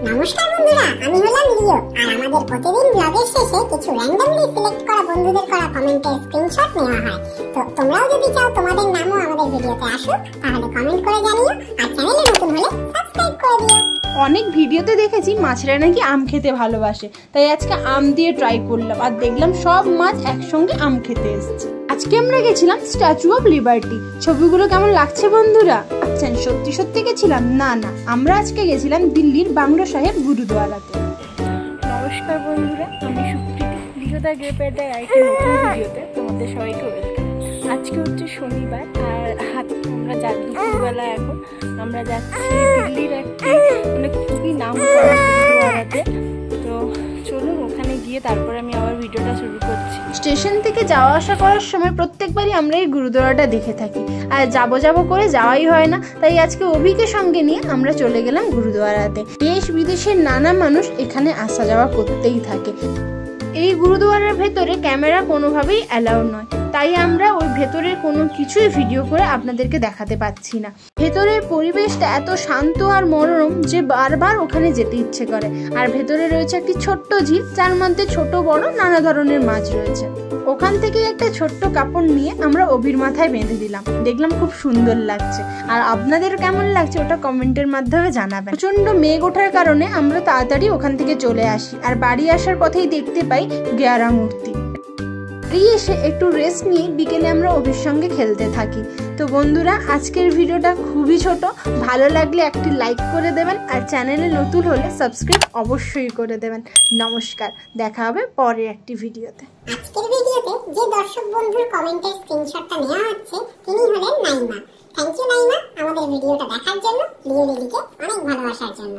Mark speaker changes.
Speaker 1: নমস্কার বন্ধুরা, আমি হলাম লিও। আর আমাদের প্রতিদিন ব্লগের শেষে কিছু র্যান্ডমলি সিলেক্ট করা বন্ধুদের করা কমেন্টের স্ক্রিনশট নেওয়া হয়। তো তোমরাও যদি চাও তোমাদের নামও আমাদের ভিডিওতে আসুক, তাহলে কমেন্ট করে জানিও। আর চ্যানেলে নতুন হলে সাবস্ক্রাইব করে দিও।
Speaker 2: অনেক ভিডিওতে দেখেছি মাছেরা নাকি আম খেতে ভালোবাসে, তাই আজকে আম দিয়ে ট্রাই করলাম আর দেখলাম সব মাছ একসঙ্গে আম খেতে এসেছে। আজকে আমরা গেছিলাম স্ট্যাচু অফ লিবার্টি। ছবিগুলো কেমন লাগছে বন্ধুরা? আচ্ছা, সত্যি সত্যি গেছিলাম? না, আমরা আজকে গেছিলাম দিল্লির বাংলো সাহেব গুরুদুয়ারাতে। নমস্কার বন্ধুরা, আমি সুপ্রীতি। লিওদা গ্রেপের আরেকটি নতুন ভিডিওতে তোমাদের সবাইকে ওয়েলকাম। আজকে হচ্ছে শনিবার আর আমরা দুপুরবেলা এখন আমরা যাচ্ছি দিল্লির একটি খুবই নাম করা গুরুদুয়ারাতে। তো চলুন ওখানে গিয়ে তারপরে আমি আবার ভিডিওটা শুরু করছি। স্টেশন থেকে যাওয়া আসা করার সময় প্রত্যেকবারই আমরা এই গুরুদুয়ারাটা দেখে থাকি, আর যাবো করে যাওয়াই হয় না। তাই আজকে অভিকে সঙ্গে নিয়ে আমরা চলে গেলাম গুরুদুয়ারাতে। দেশ বিদেশের নানা মানুষ এখানে আসা যাওয়া করতেই থাকে। এই গুরুদুয়ারার ভেতরে ক্যামেরা কোনোভাবেই অ্যালাউ নয়, তাই আমরা ওই ভেতরের কোনো কিছুই ভিডিও করে আপনাদেরকে দেখাতে পাচ্ছি না। ভেতরের পরিবেশটা এত শান্ত আর মনোরম যে বারবার ওখানে যেতে ইচ্ছে করে। আর ভেতরে রয়েছে একটি ছোট্ট ঝিল, যার মধ্যে ছোট বড় নানা ধরনের মাছ রয়েছে। ওখান থেকে একটা ছোট্ট কাপড় নিয়ে আমরা অভির মাথায় বেঁধে দিলাম, দেখলাম খুব সুন্দর লাগছে। আর আপনাদের কেমন লাগছে ওটা কমেন্টের মাধ্যমে জানাবেন। প্রচন্ড মেঘ ওঠার কারণে আমরা তাড়াতাড়ি ওখান থেকে চলে আসি, আর বাড়ি আসার পথেই দেখতে পাই গেয়ারা মূর্তি। এসে একটু রেস্ট নিয়ে বিকেলে আমরা অভির সঙ্গে খেলতে থাকি। তো বন্ধুরা, আজকের ভিডিওটা খুবই ছোট, ভালো লাগলে একটি লাইক করে দেবেন, আর চ্যানেলে নতুন হলে সাবস্ক্রাইব অবশ্যই করে দেবেন। নমস্কার, দেখা হবে পরের একটি ভিডিওতে।
Speaker 1: আজকের ভিডিওতে যে দর্শক বন্ধুর কমেন্টের স্ক্রিনশটটা নেওয়া হচ্ছে তিনি হলেন নাইমা। থ্যাংক ইউ নাইমা, আমাদের ভিডিওটা দেখার জন্য, লিও লিলিকে অনেক ভালোবাসার জন্য।